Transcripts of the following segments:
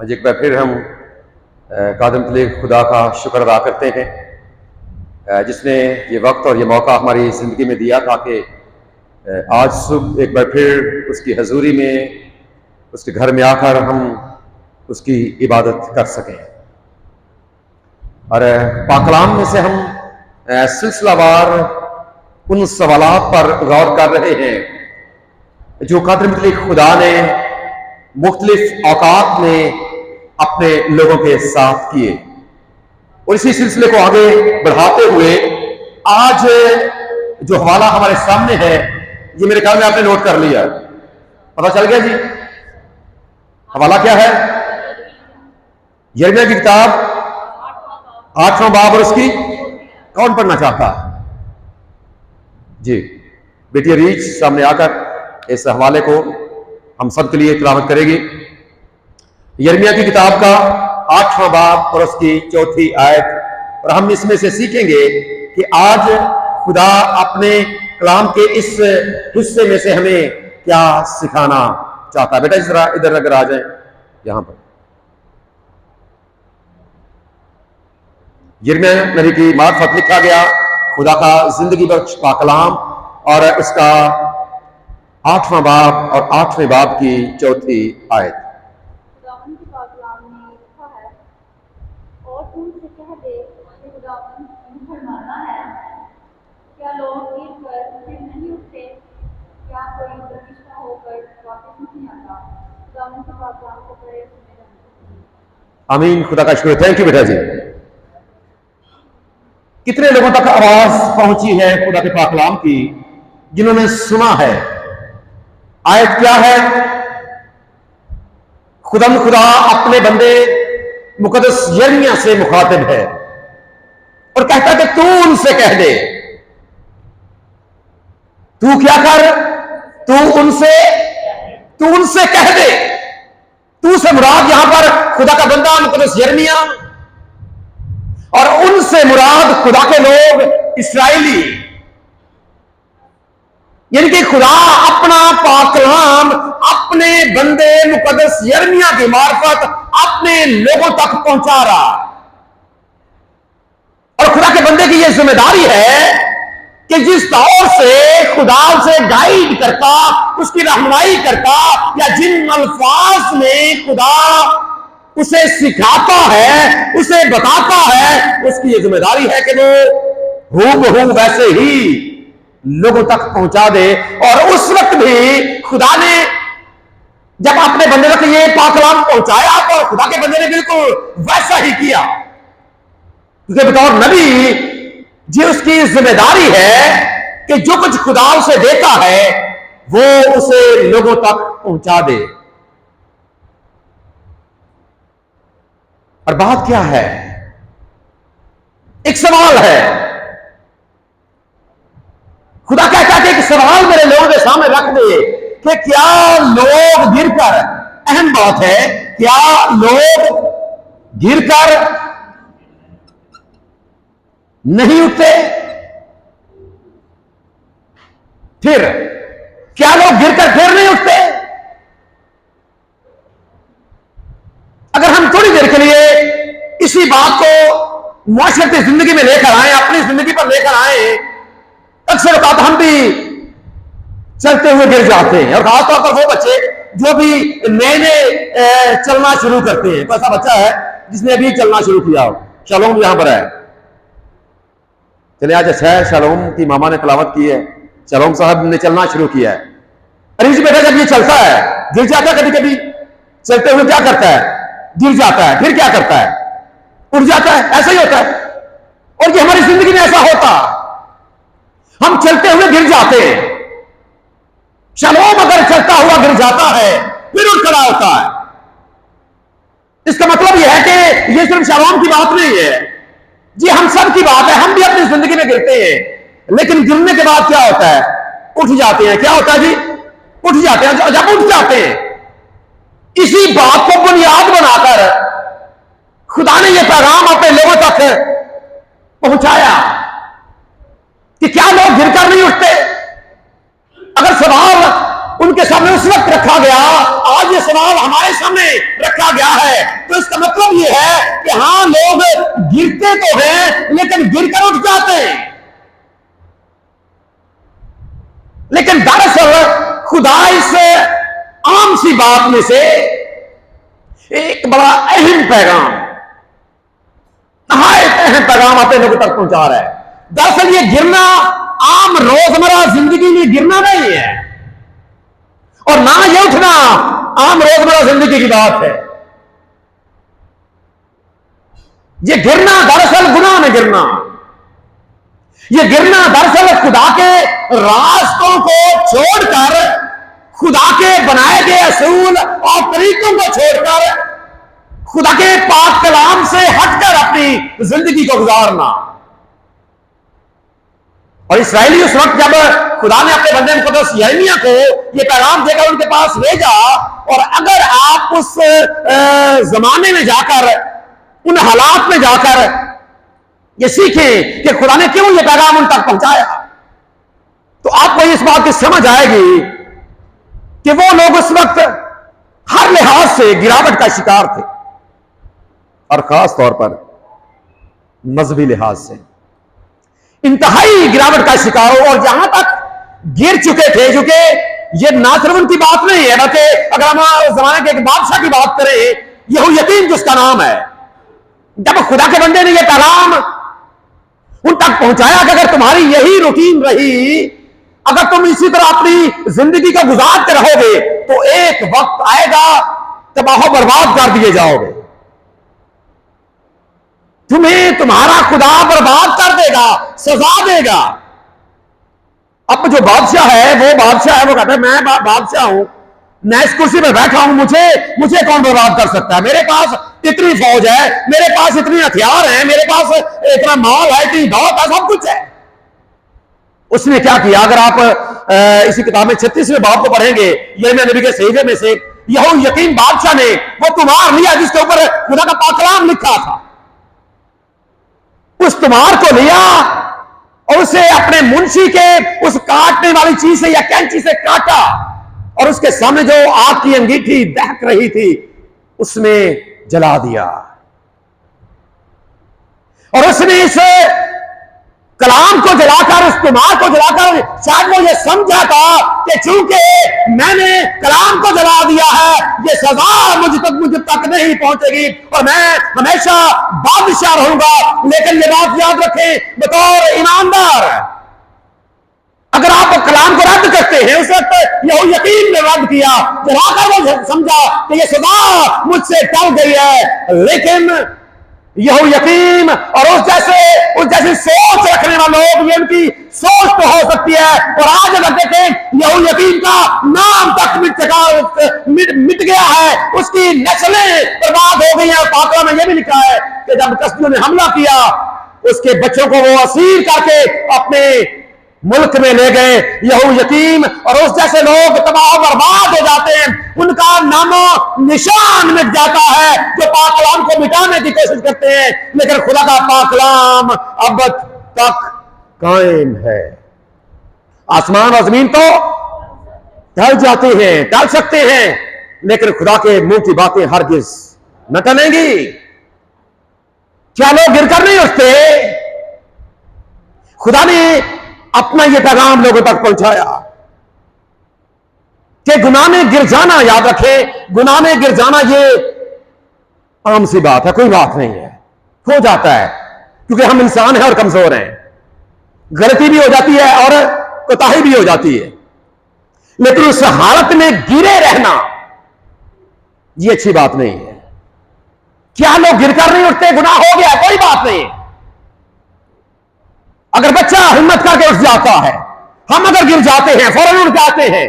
आज एक बार फिर हम कादिम तलीग खुदा का शुक्र अदा करते हैं जिसने ये वक्त और ये मौका हमारी ज़िंदगी में दिया ताकि आज सुबह एक बार फिर उसकी हजूरी में उसके घर में आकर हम उसकी इबादत कर सकें। और पाकलाम में से हम सिलसिलावार उन सवालात पर गौर कर रहे हैं जो कादिम तलीग खुदा ने मुख्तलिफ औकात में अपने लोगों के साथ किए। और इसी सिलसिले को आगे बढ़ाते हुए आज जो हवाला हमारे सामने है ये मेरे ख्याल में आपने नोट कर लिया, पता चल गया जी। हवाला क्या है? यिर्मयाह की किताब 8वां बाब और उसकी कौन पढ़ना चाहता जी? बेटी रीच सामने आकर इस हवाले को हम सब के लिए तिलावत करेगी। यिर्मयाह की किताब का 8वां बाब और उसकी 4थी आयत। और हम इसमें से सीखेंगे कि आज खुदा अपने कलाम के इस हिस्से में से हमें क्या सिखाना चाहता है। बेटा इस तरह इधर अगर आ जाए, यहां पर यिर्मयाह नबी की मार्फत लिखा गया खुदा का जिंदगी बख्श पाकलाम और इसका 8वां बाब और 8वें बाब की 4थी आयत। क्या लोग गिर कर फिर नहीं उठते? क्या कोई प्रतिष्ठा होकर वापस नहीं आता? खुदावंद के पाकलाम को पढ़े सुने जाने। आमीन। खुदा का शुक्र। थैंक यू बेटा जी। कितने लोगों तक आवाज पहुंची है खुदा के पाकलाम की जिन्होंने सुना है? आयत क्या है? खुदा अपने बंदे मुकद्दस यिर्मयाह से मुखातिब है और कहता है कि तू उनसे कह दे। तू क्या कर? तू उनसे कह दे। तू से मुराद यहां पर खुदा का बंदा मुकद्दस यिर्मयाह और उनसे मुराद खुदा के लोग इस्राएली, यानी कि खुदा अपना पाकलाम अपने बंदे मुकद्दस यिर्मयाह की मार्फत अपने लोगों तक पहुंचा रहा। और खुदा के बंदे की यह जिम्मेदारी है कि जिस दौर से खुदा से गाइड करता, उसकी रहनुमाई करता, या जिन अल्फाज में खुदा उसे सिखाता है, उसे बताता है, उसकी यह जिम्मेदारी है कि वो हूबहू वैसे ही लोगों तक पहुंचा दे। और उस वक्त भी खुदा ने जब अपने बंदे तक ये पाकलाम पहुंचाया तो खुदा के बंदे ने बिल्कुल वैसा ही किया, क्योंकि बतौर नबी जी उसकी जिम्मेदारी है कि जो कुछ खुदा उसे देता है वो उसे लोगों तक पहुंचा दे। और बात क्या है? एक सवाल है। खुदा कहता है कि एक सवाल मेरे लोगों के सामने रख दे कि क्या लोग गिरकर, अहम बात है, क्या लोग गिरकर नहीं उठते? फिर क्या लोग गिरकर फिर नहीं उठते? अगर हम थोड़ी देर के लिए इसी बात को मुआशरती जिंदगी में लेकर आए, अपनी जिंदगी पर लेकर आए, अक्सर औकात हम भी चलते हुए गिर जाते हैं। और खासतौर पर वो बच्चे जो भी नए नए चलना शुरू करते हैं। ऐसा बच्चा है जिसने अभी चलना शुरू किया हो। शालोम यहां पर है, चले आज अच्छा है। शालोम की मामा ने तलावत की है, शालोम साहब ने चलना शुरू किया है। अरे जी बेटा, जब ये चलता है गिर जाता है, कभी कभी चलते हुए क्या करता है? गिर जाता है। फिर क्या करता है? उठ जाता है। ऐसा ही होता है। और ये हमारी जिंदगी में ऐसा होता, हम चलते हुए गिर जाते हैं। शालोम अगर चलता हुआ गिर जाता है फिर उठ खड़ा होता है। इसका मतलब यह है कि ये सिर्फ शालोम की बात नहीं है जी, हम सब की बात है। हम भी अपनी जिंदगी में गिरते हैं, लेकिन गिरने के बाद क्या होता है? उठ जाते हैं। क्या होता है जी? उठ जाते हैं। जब उठ जाते हैं, इसी बात को बुनियाद बनाकर खुदा ने यह पैगाम अपने लोगों तक पहुंचाया कि क्या लोग गिरकर नहीं उठते? अगर सवाल उनके सामने उस वक्त रखा गया, आज ये सवाल हमारे सामने रखा गया है, तो इसका मतलब यह है कि हां, लोग गिरते तो हैं लेकिन गिरकर उठ जाते हैं। लेकिन दरअसल खुदा इस आम सी बात में से एक बड़ा अहम पैगाम, नहायत अहम पैगाम अपने लोगों तक पहुंचा रहा है। दरअसल ये गिरना आम रोजमर्रा जिंदगी में गिरना नहीं है, और ना ये उठना आम रोजमर्रा जिंदगी की बात है। ये गिरना दरअसल गुनाह में गिरना, ये गिरना दरअसल खुदा के रास्तों को छोड़कर, खुदा के बनाए गए असूल और तरीकों को छोड़कर, खुदा के पाक कलाम से हटकर अपनी जिंदगी को गुजारना। और इसराइली उस वक्त जब खुदा ने अपने बंदे मुकद्दस यिर्मयाह को यह पैगाम देकर उनके पास भेजा, और अगर आप उस जमाने में जाकर, उन हालात में जाकर ये सीखें कि खुदा ने क्यों ये पैगाम उन तक पहुंचाया, तो आपको इस बात की समझ आएगी कि वो लोग उस वक्त हर लिहाज से गिरावट का शिकार थे, और खास तौर पर मजहबी लिहाज से इंतहाई गिरावट का शिकार हो। और जहां तक गिर चुके थे, क्योंकि ये ना सिर्फ उनकी बात नहीं है, बल्कि अगर हम उस जमाने के एक बादशाह की बात करें, यहोयाकीम जिसका नाम है, जब खुदा के बंदे ने यह पैगाम उन तक पहुंचाया कि अगर तुम्हारी यही रूटीन रही, अगर तुम इसी तरह अपनी जिंदगी को गुजारते रहोगे, तो एक वक्त आएगा तबाह बर्बाद कर दिए जाओगे, तुम्हें तुम्हारा खुदा बर्बाद कर देगा, सजा देगा। अब जो बादशाह है, वो बादशाह है, वो कहता है मैं बादशाह हूं, मैं इस कुर्सी पर बैठा हूं, मुझे कौन बर्बाद कर सकता है? मेरे पास इतनी फौज है, मेरे पास इतने हथियार हैं, मेरे पास इतना माल है, इतनी दौलत है, सब कुछ है। उसने क्या किया? अगर आप इसी किताब में 36वें बाब को पढ़ेंगे, यिर्मयाह नबी के सहीफे में से, यहोयाकीम बादशाह ने वो तुम्हार लिया जिसके ऊपर खुदा का पाक कलाम लिखा था, उस तुम्हार को लिया और उसे अपने मुंशी के उस काटने वाली चीज से या कैंची से काटा, और उसके सामने जो आग की अंगीठी दहक रही थी उसमें जला दिया। और उसने इस कलाम को जलाकर, उस तुम्हार को जलाकर, शायद वो ये समझा था कि चूंकि मैंने कलाम को जला दिया है, ये सजा मुझ तक नहीं पहुंचेगी और मैं हमेशा बादशाह रहूंगा। लेकिन ये बात याद रखें, बतौर ईमानदार, अगर आप कलाम को रद्द करते हैं, उस वक्त यहोयाकीम ने रद्द किया, जलाकर वो समझा कि ये सजा मुझसे टल गई है। लेकिन यहोयाकीम और उस जैसी सोच रखने वाले लोग, ये उनकी सोच तो हो सकती है, और आज अगर देखें यहोयाकीम का नाम तक मिट गया है, उसकी नस्लें बर्बाद हो गई हैं। पाकला में यह भी लिखा है कि जब कसदियों ने हमला किया, उसके बच्चों को वो असीर करके अपने मुल्क में ले गए। यहोयाकीम और उस जैसे लोग तबाह बर्बाद हो जाते हैं, उनका नामो निशान मिट जाता है, जो पाक कलाम को मिटाने की कोशिश करते हैं। लेकिन खुदा का पाक कलाम अब तक कायम है। आसमान और जमीन तो टल जाते हैं, टल सकते हैं, लेकिन खुदा के मुंह की बातें हरगिज न टलेंगी। क्या लोग गिरकर नहीं उठते? खुदा ने अपना यह पैगाम लोगों तक पहुंचाया कि गुनाह में गिर जाना, याद रखें, गुनाह में गिर जाना यह आम सी बात है, कोई बात नहीं है, हो जाता है, क्योंकि हम इंसान हैं और कमजोर हैं, गलती भी हो जाती है और कोताही भी हो जाती है। लेकिन उस हालत में गिरे रहना यह अच्छी बात नहीं है। क्या लोग गिरकर नहीं उठते? गुनाह हो गया, कोई बात नहीं। अगर बच्चा हिम्मत करके उठ जाता है, हम अगर गिर जाते हैं फौरन उठ जाते हैं।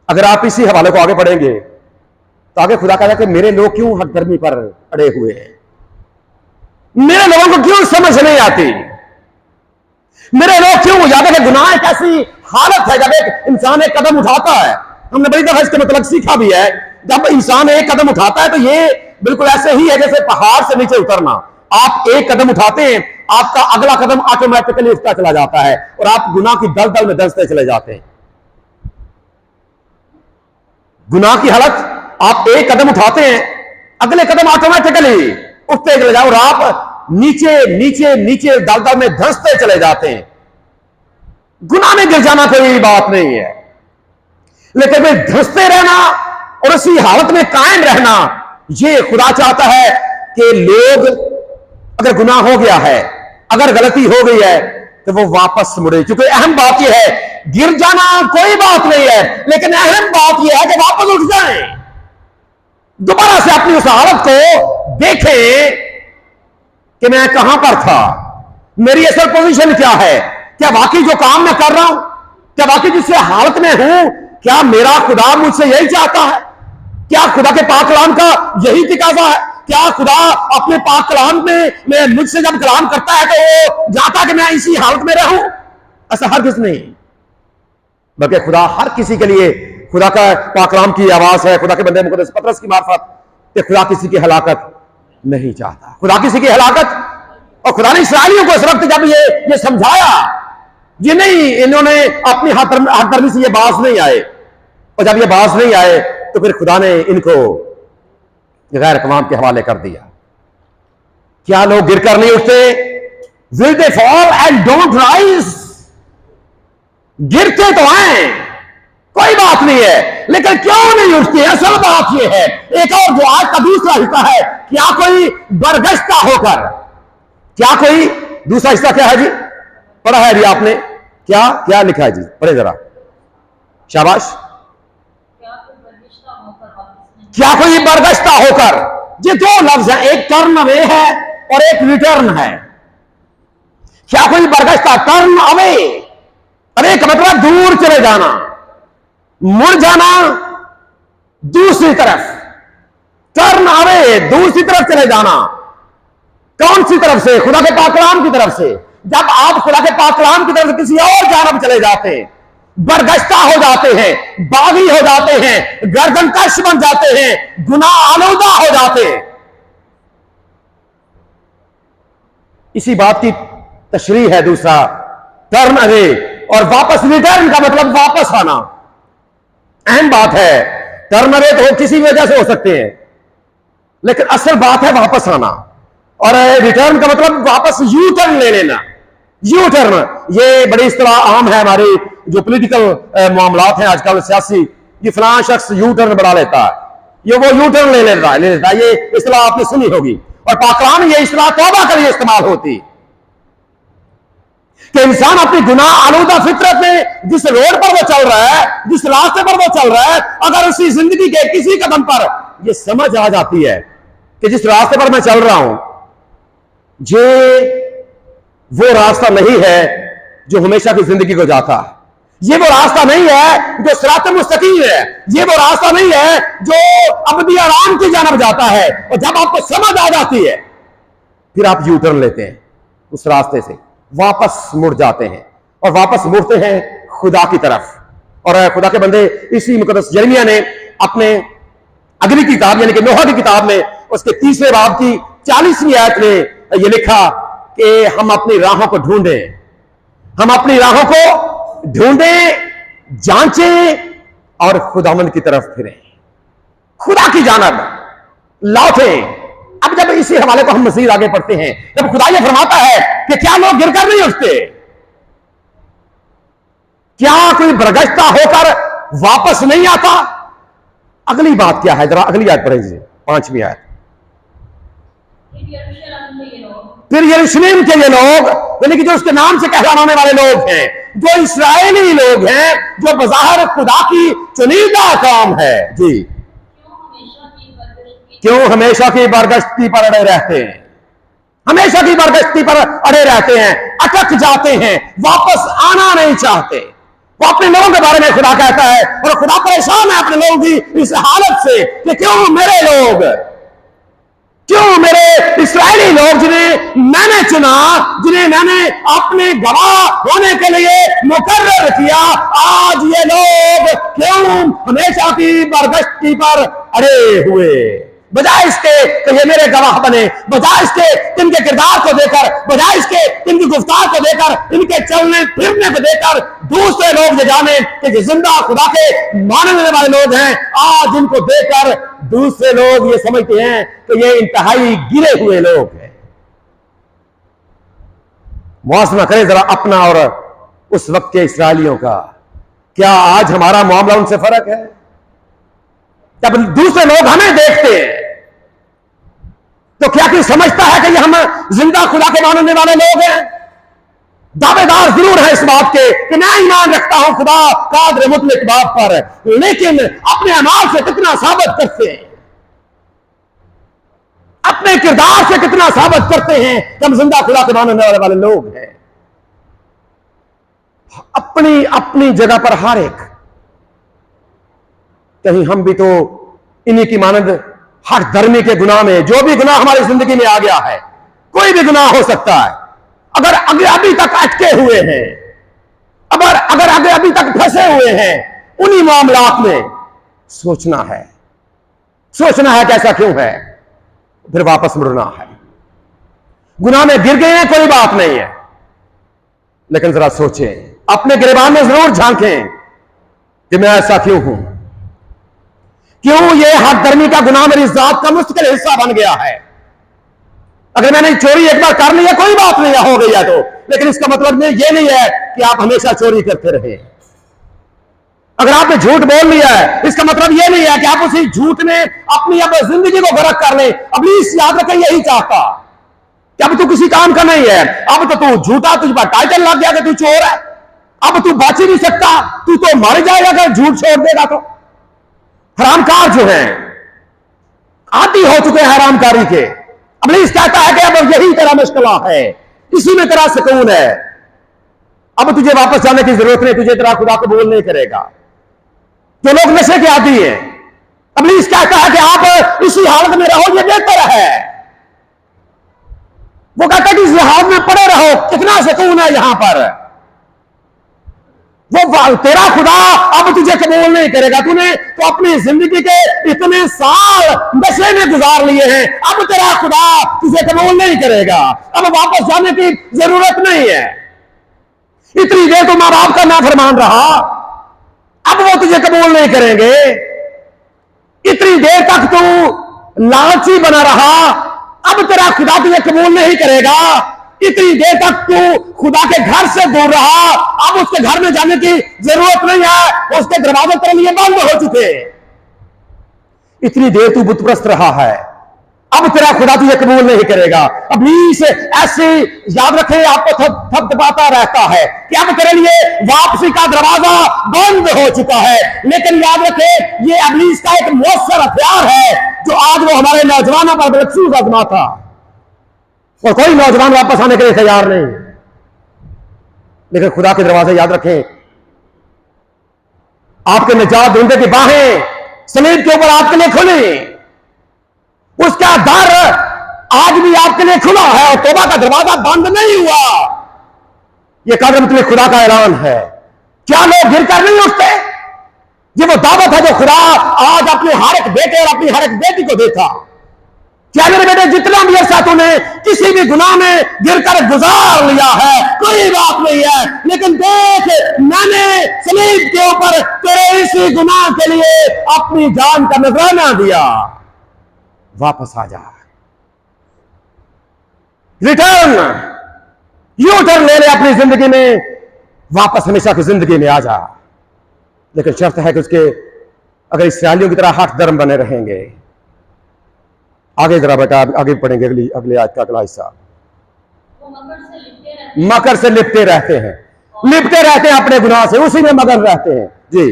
अगर आप इसी हवाले को आगे पढ़ेंगे तो आगे खुदा कहा कि मेरे लोग क्यों हठधर्मी पर अड़े हुए हैं, मेरे लोगों को क्यों समझ नहीं आती, मेरे लोग क्यों। याद है गुनाह एक ऐसी हालत है जब एक इंसान एक कदम उठाता है, हमने बड़ी दफा इसके मतलब सीखा भी है, जब इंसान एक कदम उठाता है तो ये बिल्कुल ऐसे ही है जैसे पहाड़ से नीचे उतरना। आप एक कदम उठाते हैं, आपका अगला कदम ऑटोमेटिकली उठता चला जाता है और आप गुनाह की दलदल में धंसते चले जाते हैं। गुनाह की हालत आप एक कदम उठाते हैं, अगले कदम ऑटोमेटिकली उठते चले जाओ और आप नीचे नीचे नीचे दलदल में धंसते चले जाते हैं। गुनाह में गिर जाना कोई बात नहीं है, लेकिन वे धंसते रहना और उसी हालत में कायम रहना, ये खुदा चाहता है कि लोग, अगर गुनाह हो गया है, अगर गलती हो गई है, तो वो वापस मुड़े। क्योंकि अहम बात यह है, गिर जाना कोई बात नहीं है, लेकिन अहम बात यह है कि वापस उठ जाएं, दोबारा से अपनी उस हालत को देखें कि मैं कहां पर था, मेरी असल पोजीशन क्या है, क्या वाकई जो काम मैं कर रहा हूं, क्या वाकई जिस हालत में हूं, क्या मेरा खुदा मुझसे यही चाहता है, क्या खुदा के पाक कलाम का यही तकाजा है, क्या खुदा अपने पाक कलाम में मुझसे जब कलाम करता है तो वो चाहता है कि मैं इसी हालत में रहूं? ऐसा हरगिज़ नहीं, बल्कि खुदा हर किसी के लिए, खुदा का पाक कलाम की आवाज है, खुदा के बंदे मुकद्दस पतरस की मार्फत, कि खुदा किसी की हलाकत नहीं चाहता, खुदा किसी की हलाकत। और खुदा ने इस्राएलियों को इस वक्त जब ये समझाया, ये नहीं, इन्होंने अपनी हरदर्मी से ये बाज नहीं आए, और जब ये बाज नहीं आए तो फिर खुदा ने इनको गैर कवाम के हवाले कर दिया। क्या लोग गिरकर नहीं उठते? Will they fall and don't rise? गिरते तो हैं, कोई बात नहीं है, लेकिन क्यों नहीं उठते? असल बात यह है। एक और जो आज का दूसरा हिस्सा है, क्या कोई बरगश्ता होकर, क्या कोई दूसरा हिस्सा क्या है जी? पढ़ा है जी आपने, क्या क्या लिखा है जी? पढ़े जरा, शाबाश। क्या कोई बरगश्ता होकर, ये दो लफ्ज हैं, एक टर्न अवे है और एक रिटर्न है। क्या कोई बरगश्ता, टर्न अवे, अरे का मतलब दूर चले जाना, मुड़ जाना दूसरी तरफ, टर्न अवे, दूसरी तरफ चले जाना। कौन सी तरफ से? खुदा के पाक कलाम की तरफ से। जब आप खुदा के पाक कलाम की तरफ से किसी और जानब चले जाते हैं, बरगश्ता हो जाते हैं, बागी हो जाते हैं, गर्दनकश बन जाते हैं, गुनाह आलूदा हो जाते हैं। इसी बात की तशरीह है दूसरा, टर्न अवे और वापस। रिटर्न का मतलब वापस आना। अहम बात है, टर्न अवे तो किसी वजह से हो सकते हैं, लेकिन असल बात है वापस आना। और रिटर्न का मतलब वापस यू टर्न ले लेना। यू टर्न, ये बड़ी इस्तेलाह आम है हमारी जो पॉलिटिकल मामलात हैं आजकल सियासी, ये फलां शख्स यू टर्न बढ़ा लेता है, ये वो यू टर्न ले लेता है, ये इस्तेलाह आपने सुनी होगी। और पाक कलाम में ये इस्तेलाह तौबा के लिए इस्तेमाल होती कि इंसान अपनी गुनाह आलूदा फितरत में जिस रोड पर वो चल रहा है, जिस रास्ते पर वो चल रहा है, अगर उसी जिंदगी के किसी कदम पर ये समझ आ जाती है कि जिस रास्ते पर मैं चल रहा हूं, ये वो रास्ता नहीं है जो हमेशा की जिंदगी को जाता है, ये वो रास्ता नहीं है जो सिरात मुस्तकीम है, ये वो रास्ता नहीं है जो अबदी आराम की जानब जाता है। और जब आपको समझ आ जाती है, फिर आप यू टर्न लेते हैं, उस रास्ते से वापस मुड़ जाते हैं और वापस मुड़ते हैं खुदा की तरफ। और खुदा के बंदे, इसी मुकद्दस यिर्मयाह ने अपने अगली किताब यानी कि नोहा की किताब में उसके 3 बाब की 40वीं आयत में यह लिखा कि हम अपनी राहों को ढूंढें, हम अपनी राहों को ढूंढें, जांचें और खुदावंद की तरफ फिरें, खुदा की जानब लौटें। अब जब इसी हवाले को हम मज़ीद आगे पढ़ते हैं, जब खुदा ये फरमाता है कि क्या लोग गिरकर नहीं उठते, क्या कोई बरगश्ता होकर वापस नहीं आता? अगली बात क्या है, जरा अगली आयत पढ़े जी, 5वीं आयत। फिर यरूशलेम के ये लोग, यानी कि जो उसके नाम से कहलाने वाले लोग हैं, जो इस्राएली लोग हैं, जो बज़ाहिर खुदा की चुनीदा काम है जी, क्यों हमेशा की बरगश्ती पर अड़े रहते हैं? हमेशा की बरगश्ती पर अड़े रहते हैं, अटक जाते हैं, वापस आना नहीं चाहते। वो अपने लोगों के बारे में खुदा कहता है, और खुदा परेशान है अपने लोगों की इस हालत से कि क्यों मेरे लोग, क्यों मेरे इस्राएली लोग जिन्हें मैंने चुना, जिन्हें मैंने अपने गवाह होने के लिए मुकर्रर किया, आज ये लोग क्यों हमेशा की बरगश्ती पर अड़े हुए, बजाय इसके कि ये मेरे गवाह बने, बजाय इसके इनके किरदार को देकर, बजाय इसके इनकी गुफ्तार को देकर, इनके चलने फिरने को देकर दूसरे लोग ये जाने कि ये जिंदा खुदा के मानने वाले लोग हैं, आज इनको देकर दूसरे लोग ये समझते हैं कि ये इंतहाई गिरे हुए लोग हैं। मुआसना करें जरा अपना और उस वक्त के इस्राएलियों का। क्या आज हमारा मामला उनसे फर्क है? जब दूसरे लोग हमें देखते हैं तो क्या कोई समझता है कि ये हम जिंदा खुदा के मानने वाले लोग हैं? दावेदार जरूर है इस बात के कि मैं ईमान रखता हूं खुदा कादिर मुतलक बात पर, लेकिन अपने अमाल से कितना साबित करते हैं, अपने किरदार से कितना साबित करते हैं कि हम जिंदा खुदा के मानने वाले लोग हैं। अपनी अपनी जगह पर हर एक, कहीं हम भी तो इन्हीं की मानद हर धर्मी के गुनाह में, जो भी गुनाह हमारी जिंदगी में आ गया है, कोई भी गुनाह हो सकता है, अगर अभी तक अटके हुए हैं, अगर अभी तक फंसे हुए हैं उन्हीं मामलात में, सोचना है कि ऐसा क्यों है, फिर वापस मुड़ना है। गुनाह में गिर गए हैं कोई बात नहीं है, लेकिन जरा सोचें, अपने गिरबान में जरूर झांकें कि मैं ऐसा क्यों हूं, क्यों ये हर धर्मी का गुनाह मेरी जात का मुस्तकिल हिस्सा बन गया है। अगर मैंने चोरी एक बार कर लिया कोई बात नहीं हो गई है तो, लेकिन इसका मतलब ये नहीं है कि आप हमेशा चोरी करते रहे। अगर आपने झूठ बोल लिया है इसका मतलब ये नहीं है कि आप उसी झूठ में अपनी अब जिंदगी को गर्क कर लें। अब इस याद रखें, यही चाहता कि अब तू किसी काम का नहीं है, अब तो तू झूठा, तुझ पर टाइटल लग गया कि तू चोर है, अब तू बच ही नहीं सकता, तू तो मर जाएगा अगर झूठ छोड़ देगा तो। हरामकार जो है आदी हो चुके हैं हरामकारी के। इब्लीस कहता है कि अब यही तेरा मुश्किल है, इसी में तेरा सुकून है, अब तुझे वापस जाने की जरूरत नहीं, तुझे तेरा खुदा कबूल नहीं करेगा। जो लोग नशे के आदी हैं, इब्लीस कहता है कि आप इसी हालत में रहो, ये बेहतर है। वो कहता है कि इस हालत में पड़े रहो, कितना सुकून है यहां पर। वो तेरा खुदा अब तुझे कबूल नहीं करेगा, तूने तो अपनी जिंदगी के इतने साल नशे में गुजार लिए हैं, अब तेरा खुदा तुझे कबूल नहीं करेगा, अब वापस जाने की जरूरत नहीं है। इतनी देर तो मां बाप का नाफरमान रहा, अब वो तुझे कबूल नहीं करेंगे। इतनी देर तक तू लालची बना रहा, अब तेरा खुदा तुझे कबूल नहीं करेगा। इतनी देर तक तू खुदा के घर से दूर रहा, अब उसके घर में जाने की जरूरत नहीं है, उसके दरवाजे तेरे लिए बंद हो चुके। इतनी देर तू बुतप्रस्त रहा है, अब तेरा खुदा तुझे कबूल नहीं करेगा। इब्लीस ऐसे याद रखे आपको थपथपाता रहता है कि अब तेरे लिए वापसी का दरवाजा बंद हो चुका है, लेकिन याद रखे ये इब्लीस का एक मौसर हथियार है जो आज वो हमारे नौजवानों पर बदसूस आजमाता, और कोई नौजवान वापस आने के लिए तैयार नहीं। लेकिन खुदा के दरवाजे याद रखें, आपके निजात ढूंढने की बाहें सलीब के ऊपर आपके लिए खुली, उसका दर आज भी आपके लिए खुला है और तौबा का दरवाजा बंद नहीं हुआ। यह कदम तुम्हें खुदा का ऐलान है। क्या लोग गिरकर नहीं उठते? ये वो दावत है जो खुदा आज अपने हर एक बेटे और अपनी हर एक बेटी को देता। क्या मेरे बेटे जितना भी अरसा तूने किसी भी गुनाह में गिरकर गुजार लिया है कोई बात नहीं है, लेकिन देख मैंने सलीब के ऊपर तेरे इसी गुनाह के लिए अपनी जान का नजराना दिया। वापस आ जा, रिटर्न, यू टर्न ले ले अपनी जिंदगी में, वापस हमेशा की जिंदगी में आ जा। लेकिन शर्त है कि उसके अगर इस्राएलियों की तरह हठ धर्म बने रहेंगे। आगे जरा बेटा आगे पढ़ेंगे अगले आज का अगला हिस्सा। मकर से लिपटे रहते हैं अपने गुनाह से, उसी में मगन रहते हैं जी।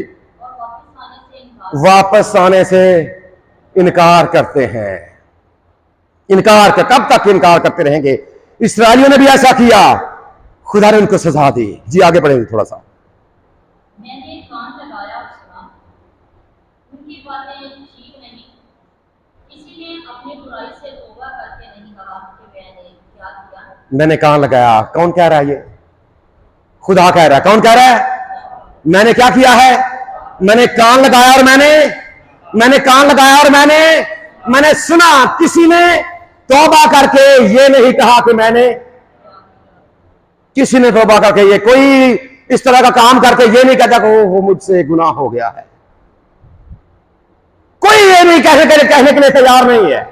वापस आने से इनकार करते हैं। कब तक इनकार करते रहेंगे? इस्राएलियों ने भी ऐसा किया, खुदा ने उनको सजा दी। जी आगे बढ़ेंगे थोड़ा सा। मैंने कान लगाया और सुना, उनकी बातें ठीक नहीं, इसीलिए अपनी बुराई से तौबा करके नहीं कहा कि मैंने क्या किया। मैंने कान लगाया, कौन कह रहा है? ये खुदा कह रहा है। कौन कह रहा है? मैंने क्या किया है? मैंने कान लगाया और मैंने कान लगाया और मैंने मैंने सुना किसी ने तौबा करके ये नहीं कहा कि मैंने, किसी ने तौबा करके ये, कोई इस तरह का काम करके ये नहीं कहता कि वो मुझसे गुनाह हो गया है। कोई ये नहीं कहने के लिए तैयार नहीं है।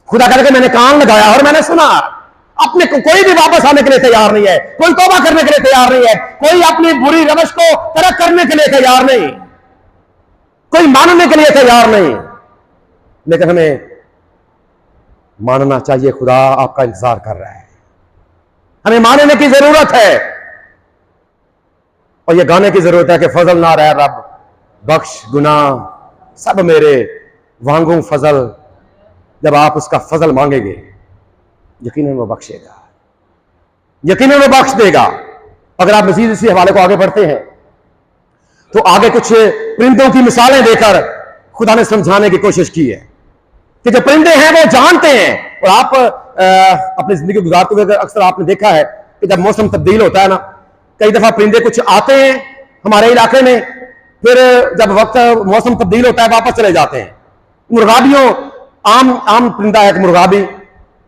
खुदा कहता कि मैंने कान लगाया और मैंने सुना। अपने को कोई भी वापस आने के लिए तैयार नहीं है, कोई तौबा करने के लिए तैयार नहीं है, कोई अपनी बुरी रवश को तरक करने के लिए तैयार नहीं, कोई मानने के लिए तैयार नहीं। लेकिन हमें मानना चाहिए, खुदा आपका इंतजार कर रहा है, हमें मानने की जरूरत है। और ये गाने की जरूरत है कि फजल ना रहे रब बख्श गुनाह सब मेरे वांगू फजल। जब आप उसका फजल मांगेंगे यकीनन वो बख्शेगा, यकीनन वो बख्श देगा। अगर आप मजीद इसी हवाले को आगे बढ़ते हैं तो आगे कुछ परिंदों की मिसालें देकर खुदा ने समझाने की कोशिश की है कि जो परिंदे हैं वो जानते हैं। और आप अपनी जिंदगी गुजारते हुए अक्सर आपने देखा है कि जब मौसम तब्दील होता है ना, कई दफा परिंदे कुछ आते हैं हमारे इलाके में, फिर जब वक्त मौसम तब्दील होता है वापस चले जाते हैं। मुर्गाबियों, आम परिंदा है मुर्गाबी,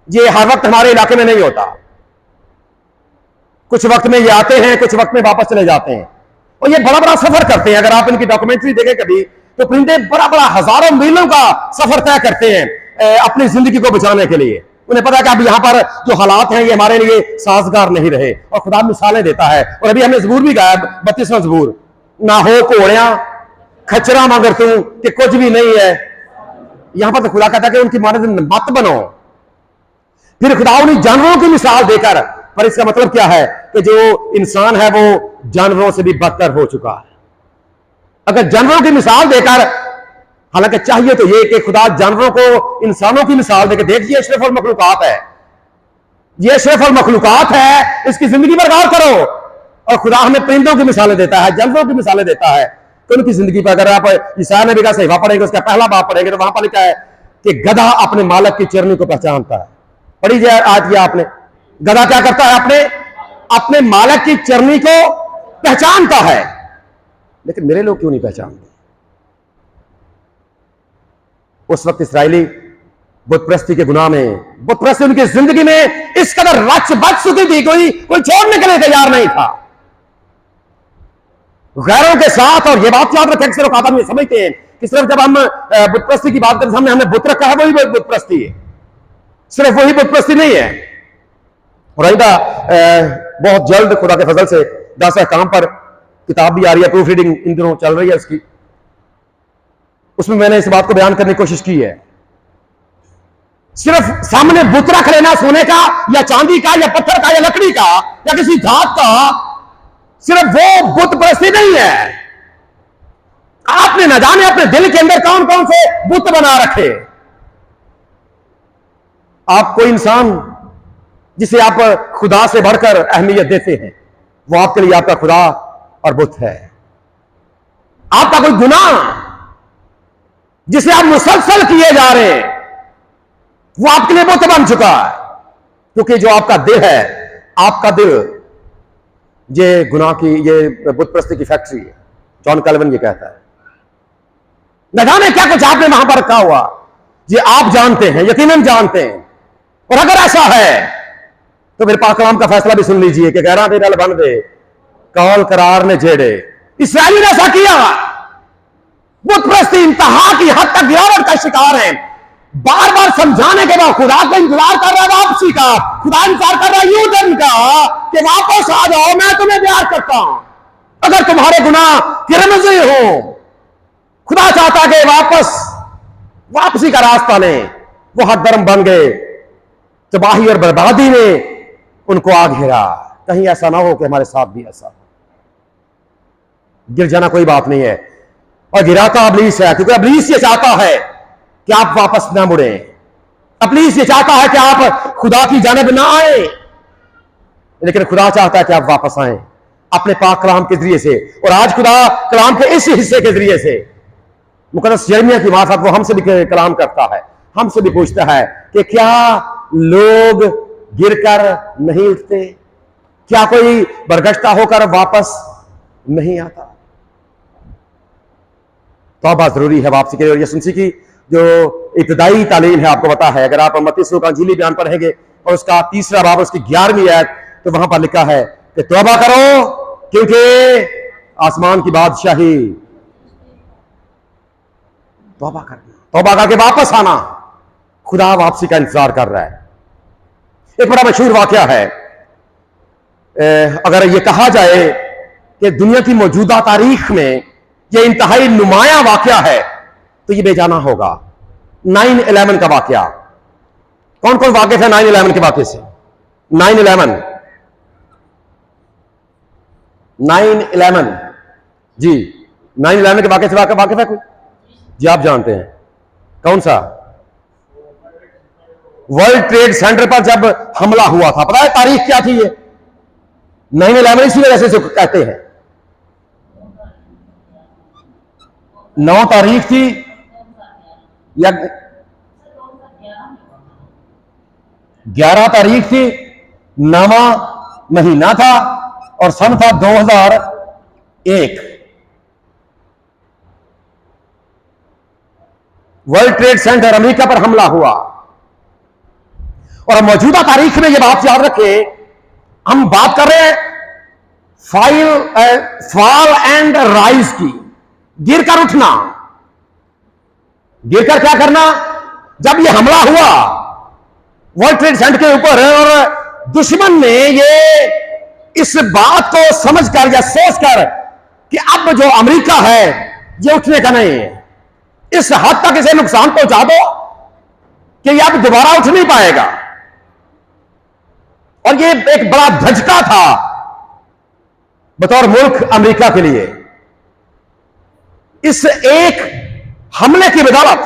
ये हर वक्त हमारे इलाके में नहीं होता, कुछ वक्त में ये आते हैं, कुछ वक्त में वापस चले जाते हैं। और ये बड़ा बड़ा सफर करते हैं। अगर आप इनकी डॉक्यूमेंट्री देखें कभी तो परिंदे बड़ा बड़ा हजारों मीलों का सफर तय करते हैं अपनी जिंदगी को बचाने के लिए। उन्हें पता है कि अब यहां पर जो हालात हैं ये हमारे लिए साजगार नहीं रहे, और खुदा मिसालें देता है। और अभी हमने जबूर भी गाया, 32वां जबूर, ना हो घोड़ियां खचरा मगर तू कि कुछ भी नहीं है। यहां पर तो खुदा कहता है कि उनकी मानद मत बनो। फिर खुदा उन्हीं जानवरों की मिसाल देकर, पर इसका मतलब क्या है कि जो इंसान है वो जानवरों से भी बदतर हो चुका है। अगर जानवरों की मिसाल देकर, हालांकि चाहिए तो ये कि खुदा जानवरों को इंसानों की मिसाल देकर, देखिए अशरफुल मखलूकात है, ये अशरफुल मखलूकात है, इसकी जिंदगी पर गौर करो। और खुदा हमें परिंदों की मिसालें देता है, जानवरों की मिसालें देता है, तो उनकी जिंदगी पर अगर आप ईसाया नबी का सहीफा पढ़ेंगे, उसका पहला बाब पढ़ेंगे तो वहां पर लिखा है कि गधा अपने मालिक की चरनी को पहचानता है। पढ़ी जाए आज ये आपने, गधा क्या करता है? अपने मालिक की चरनी को पहचानता है। लेकिन मेरे लोग क्यों नहीं पहचानते? उस वक्त इस्राएली बुतप्रस्ती के गुनाह में, बुतप्रस्ती उनकी जिंदगी में इस कदर रच बच चुकी थी, कोई छोड़ने के लिए तैयार नहीं था गैरों के साथ। और ये बात याद रखें, अक्सर आदमी समझते हैं कि सिर्फ जब हम बुतप्रस्ती की बात करते हैं, हमने बुत रखा है, वही बुतप्रस्ती है। सिर्फ वही बुतप्रस्ती नहीं है। और बहुत जल्द खुदा के फजल से 10 अहकाम पर किताब भी आ रही है, प्रूफ रीडिंग इन दिनों चल रही है उसकी, उसमें मैंने इस बात को बयान करने की कोशिश की है। सिर्फ सामने बुत रख लेना सोने का या चांदी का या पत्थर का या लकड़ी का या किसी धात का, सिर्फ वो बुत परस्ती नहीं है। आपने न जाने अपने दिल के अंदर कौन कौन से बुत बना रखे। आप कोई इंसान जिसे आप खुदा से बढ़कर अहमियत देते हैं, वो आपके लिए आपका खुदा और बुत है। आपका कोई गुनाह जिसे आप मुसलसल किए जा रहे हैं, वो आपके लिए बुत बन चुका है। क्योंकि जो आपका दिल है, आपका दिल ये गुनाह की, ये बुत परस्ती की फैक्ट्री है। जॉन कैल्विन ये कहता है। न जाने क्या कुछ आपने वहां पर रखा हुआ, ये आप जानते हैं, यकीनन जानते हैं। और अगर ऐसा है तो फिर पाक कलाम का फैसला भी सुन लीजिए कि गैरा दे रल बन दे कौल करार ने जेड़े। इसराइली ने ऐसा किया। बुत परस्ती इंतहा की हद तक गिरावट का शिकार है। बार बार समझाने के बाद खुदा का इंतजार कर रहा है वापसी का, खुदा इंतजार कर रहा है यूटर्न का कि वापस आ जाओ, मैं तुम्हें प्यार करता हूं। अगर तुम्हारे गुनाह किरमज़ी हो, खुदा चाहता कि वापसी का रास्ता लें। वो हद दरम बन गए, तबाही और बर्बादी ने उनको आ घेरा। कहीं ऐसा ना हो कि हमारे साथ भी ऐसा हो। गिर जाना कोई बात नहीं है, और गिराता अबलीस है, क्योंकि अबलीस ये चाहता है कि आप वापस ना मुड़े। अबलीस ये चाहता है कि आप खुदा की जानिब ना आए, लेकिन खुदा चाहता है कि आप वापस आए अपने पाक कलाम के जरिए से। और आज खुदा कलाम के इस हिस्से के जरिए से मुकद्दस यिर्मयाह की मार्फत वो हमसे भी कलाम करता है, हमसे भी पूछता है कि क्या लोग गिरकर नहीं उठते? क्या कोई बरगश्ता होकर वापस नहीं आता? तौबा जरूरी है वापसी के लिए। और यीशु मसीह की जो इब्तदाई तालीम है आपको पता है, अगर आप 29 का अंजीली बयान पढ़ेंगे और उसका 3रा बाब उसकी 11वीं आयत, तो वहां पर लिखा है कि तौबा करो क्योंकि आसमान की बादशाही, तौबा करना, तौबा करके वापस आना, खुदा वापसी का इंतजार कर रहा है। एक बड़ा मशहूर वाकया है, अगर यह कहा जाए कि दुनिया की मौजूदा तारीख में यह इंतहाई नुमाया वाकया है तो यह बेजाना होगा 9/11 का वाकया। कौन कौन वाकिफ है 9/11 के वाकये से? 9/11 जी, 9/11 के वाकये से वाकिफ है कोई? जी आप जानते हैं कौन सा? वर्ल्ड ट्रेड सेंटर पर जब हमला हुआ था, पता है तारीख क्या थी? ये 9/11 इसी वजह से कहते हैं। 9 तारीख थी या 11 तारीख थी, 9वां महीना था और सन था 2001। वर्ल्ड ट्रेड सेंटर अमेरिका पर हमला हुआ। और मौजूदा तारीख में यह बात याद रखें, हम बात कर रहे हैं फॉल एंड राइज की, गिरकर उठना, गिरकर क्या करना। जब यह हमला हुआ वर्ल्ड ट्रेड सेंटर के ऊपर और दुश्मन ने ये इस बात को समझकर या सोचकर कि अब जो अमेरिका है ये उठने का नहीं है, इस हद तक इसे नुकसान पहुंचा दो कि ये अब दोबारा उठ नहीं पाएगा। और ये एक बड़ा धचका था बतौर मुल्क अमेरिका के लिए। इस एक हमले की बदौलत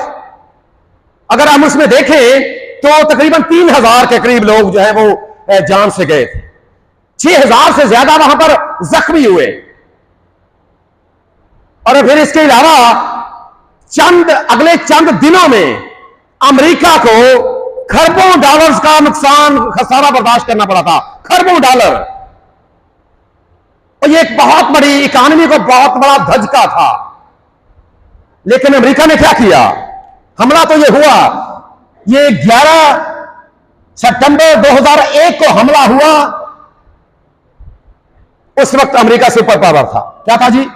अगर हम उसमें देखें तो तकरीबन 3000 के करीब लोग जो है वो जान से गए थे, 6000 से ज्यादा वहां पर जख्मी हुए। और फिर इसके अलावा अगले चंद दिनों में अमेरिका को खरबों डॉलर्स का नुकसान खसारा बर्दाश्त करना पड़ा था, खरबों डॉलर। और ये एक बहुत बड़ी इकोनॉमी को बहुत बड़ा धचका था। लेकिन अमेरिका ने क्या किया? हमला तो ये हुआ, ये 11 सितंबर 2001 को हमला हुआ। उस वक्त अमेरिका सुपर पावर था। क्या था जी?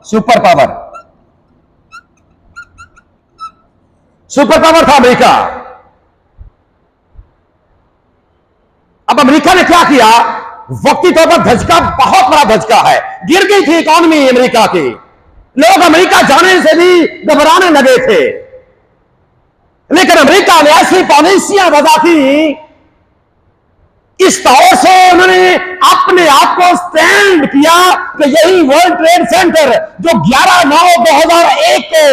सुपर पावर, सुपर पावर था अमेरिका। अब अमेरिका ने क्या किया? वक्ती तौर पर धचका, बहुत बड़ा धचका है, गिर गई थी इकोनॉमी अमेरिका की। लोग अमेरिका जाने से भी घबराने लगे थे। लेकिन अमेरिका ने ऐसी पॉलिसियां वजह की, इस तौर से उन्होंने अपने आप को स्टैंड किया कि यही वर्ल्ड ट्रेड सेंटर जो 11/9/2001 को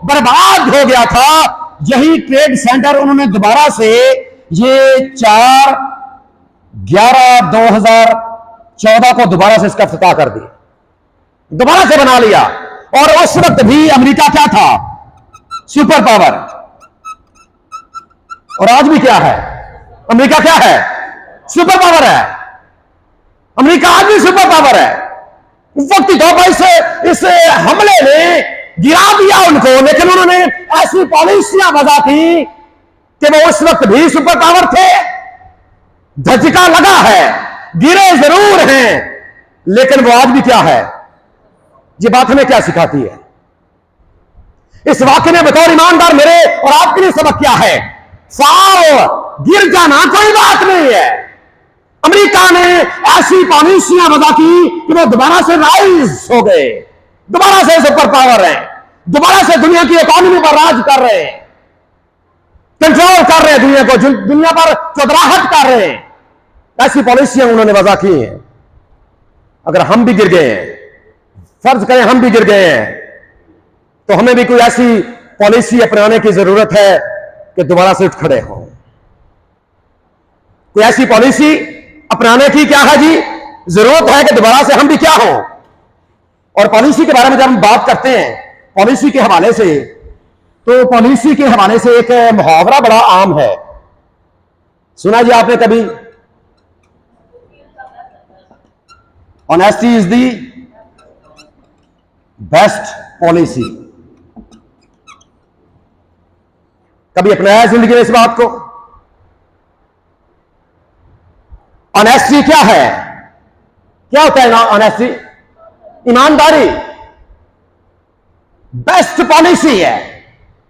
बर्बाद हो गया था, यही ट्रेड सेंटर उन्होंने दोबारा से ये 4/11/2014 को दोबारा से इसका इफ्तिताह कर दिया, दोबारा से बना लिया। और उस वक्त भी अमेरिका क्या था? Super power. और आज भी क्या है? अमेरिका क्या है? सुपर पावर है। अमेरिका आज भी सुपर पावर है। वक्ती तौर पर इस हमले ने गिरा दिया उनको, लेकिन उन्होंने ऐसी पॉलिसियां वजह की कि वो उस वक्त भी सुपर पावर थे। धचका लगा है, गिरे जरूर हैं, लेकिन वो आज भी क्या है? ये बात हमें क्या सिखाती है? इस वाक्य में बतौर ईमानदार मेरे और आपके लिए सबक क्या है? फॉल, गिर जाना कोई बात नहीं है। अमेरिका ने ऐसी पॉलिसियां वजह की कि वो दोबारा से राइज हो गए, दोबारा से सुपर पावर है, दोबारा से दुनिया की इकोनॉमी पर राज कर रहे हैं, कंट्रोल कर रहे हैं दुनिया को, दुनिया पर चौधराहट कर रहे हैं। ऐसी पॉलिसियां उन्होंने वजह की हैं। अगर हम भी गिर गए हैं, फर्ज करें हम भी गिर गए हैं, तो हमें भी कोई ऐसी पॉलिसी अपनाने की जरूरत है कि दोबारा से उठ खड़े हों। कोई ऐसी पॉलिसी अपनाने की क्या है जी? जरूरत है कि दोबारा से हम भी क्या हों। और पॉलिसी के बारे में जब हम बात करते हैं पॉलिसी के हवाले से, तो पॉलिसी के हवाले से एक मुहावरा बड़ा आम है, सुना जी आपने कभी? Honesty is the best policy. कभी अपनाया जिंदगी में इस बात को? ऑनेस्टी क्या है? क्या होता है ना ऑनेस्टी? ईमानदारी बेस्ट पॉलिसी है,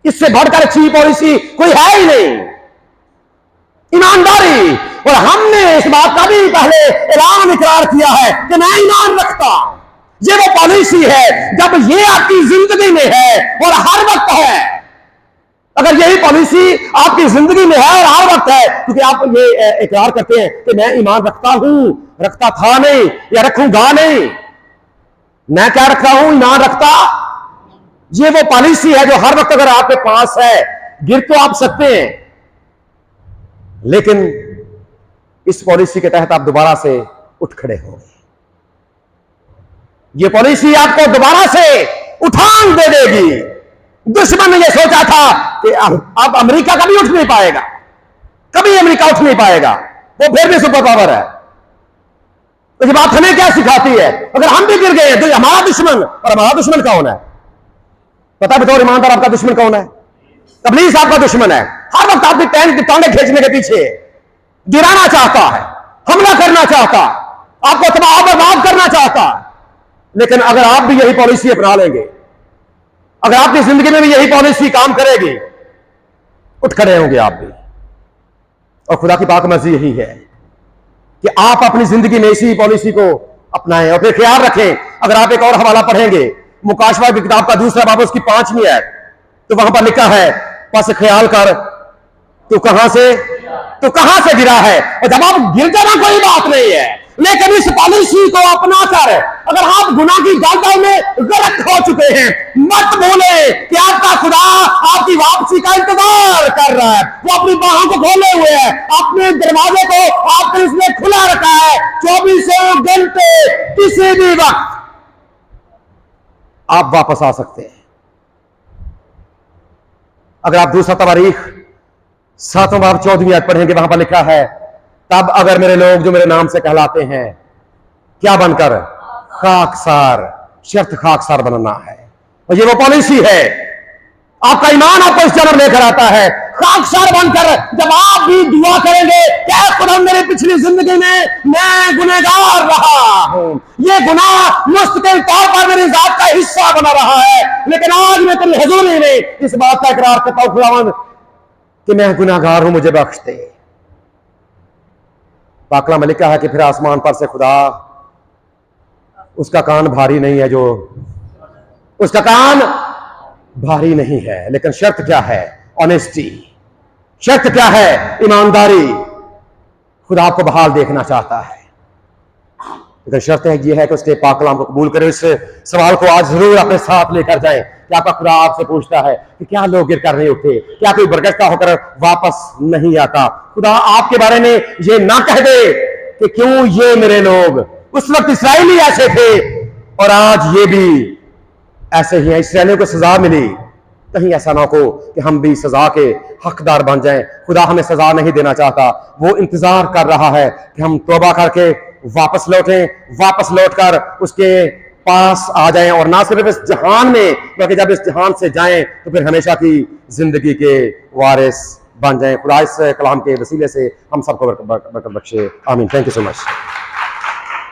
इससे बढ़कर अच्छी पॉलिसी कोई है ही नहीं, ईमानदारी। और हमने इस बात का भी पहले ऐलान इकरार किया है कि मैं ईमान रखता हूं। ये वो पॉलिसी है जब ये आपकी जिंदगी में है और हर वक्त है। अगर यही पॉलिसी आपकी जिंदगी में है और हर वक्त है, क्योंकि आप ये इकरार करते हैं कि मैं ईमान रखता हूं, रखता था नहीं या रखूंगा नहीं। मैं क्या रखता हूं? ईमान रखता। ये वो पॉलिसी है जो हर वक्त अगर आपके पास है, गिर तो आप सकते हैं, लेकिन इस पॉलिसी के तहत आप दोबारा से उठ खड़े होंगे। ये पॉलिसी आपको दोबारा से उठान दे देगी। दुश्मन ने यह सोचा था कि अब अमेरिका कभी उठ नहीं पाएगा, कभी अमेरिका उठ नहीं पाएगा, वो फिर भी सुपर पावर है। तो ये बात हमें क्या सिखाती है? अगर हम भी गिर गए तो हमारा दुश्मन, और हमारा दुश्मन कौन है? पता है बताओ ईमानदार, आपका दुश्मन कौन है? इब्लीस आपका दुश्मन है। हर वक्त आपकी टांगे खींचने के पीछे, गिराना चाहता है, हमला करना चाहता, आपको तबाह बर्बाद करना चाहता। लेकिन अगर आप भी यही पॉलिसी अपना लेंगे, अगर आपकी जिंदगी में भी यही पॉलिसी काम करेगी, उठ खड़े होंगे आप भी। और खुदा की पाक मर्जी यही है कि आप अपनी जिंदगी में इसी पॉलिसी को अपनाएं। और फिर ख्याल रखें, अगर आप एक और हवाला पढ़ेंगे मुकाशवा की किताब का 2 बाब उसकी 5वीं आयत, तो वहां पर लिखा है, बस ख्याल कर तू कहां से गिरा है। और जब आप गिर जाना कोई बात नहीं है, लेकिन इस पॉलिसी को अपना कर अगर आप गुनाह की दलदल में गर्क हो चुके हैं, मत भूले कि आपका खुदा आपकी वापसी का इंतजार कर रहा है। वो अपनी बाहों को खोले हुए है, अपने दरवाजे को आपके इसमें खुला रखा है। 24 घंटे किसी भी वक्त आप वापस आ सकते हैं। अगर आप 2 तवारीख 7वां बाब 14वीं आयत पढ़ेंगे, वहां पर लिखा है, तब अगर मेरे लोग जो मेरे नाम से कहलाते हैं, क्या बनकर? खाकसार। शर्त खाकसार बनना है। और ये वो पॉलिसी है, आपका ईमान आपको इस जन्म लेकर आता है खाकसार बनकर। जब आप भी दुआ करेंगे, क्या खुदा मेरी पिछली जिंदगी में मैं गुनहगार रहा हूं, ये गुनाह मुस्तकिल तौर पर मेरी जात का हिस्सा बना रहा है, लेकिन आज मैं तेरी हुजूरी में इस बात का इकरार करता हूं खुदावंद कि मैं गुनहगार हूं, मुझे बख्श दे। पाकला में लिखा है कि फिर आसमान पर से खुदा, उसका कान भारी नहीं है, जो उसका कान भारी नहीं है। लेकिन शर्त क्या है? ऑनेस्टी। शर्त क्या है? ईमानदारी। खुदा आपको बहाल देखना चाहता है, लेकिन शर्त है ये है कि उसके पाक कलाम को कबूल करें। इस सवाल को आज जरूर अपने साथ लेकर जाएं कि आपका खुदा आपसे पूछता है कि क्या लोग गिर कर नहीं उठते, क्या कोई बरगश्ता होकर वापस नहीं आता। खुदा आपके बारे में ये ना कह दे कि क्यों ये मेरे लोग, उस वक्त इस्राएली ऐसे थे और आज ये भी ऐसे ही हैं, इस्राएलियों को सजा मिली, कहीं ऐसा ना हो कि हम भी सजा के हकदार बन जाएं। खुदा हमें सजा नहीं देना चाहता, वो इंतजार कर रहा है कि हम तौबा करके वापस लौटें, वापस लौटकर उसके पास आ जाएं। और ना सिर्फ इस जहान में, बल्कि जब इस जहान से जाएं तो फिर हमेशा की जिंदगी के वारिस बन जाएं। खुदा इस कलाम के वसीले से हम सबको बरकत बख्शे। आमीन। Thank you so much.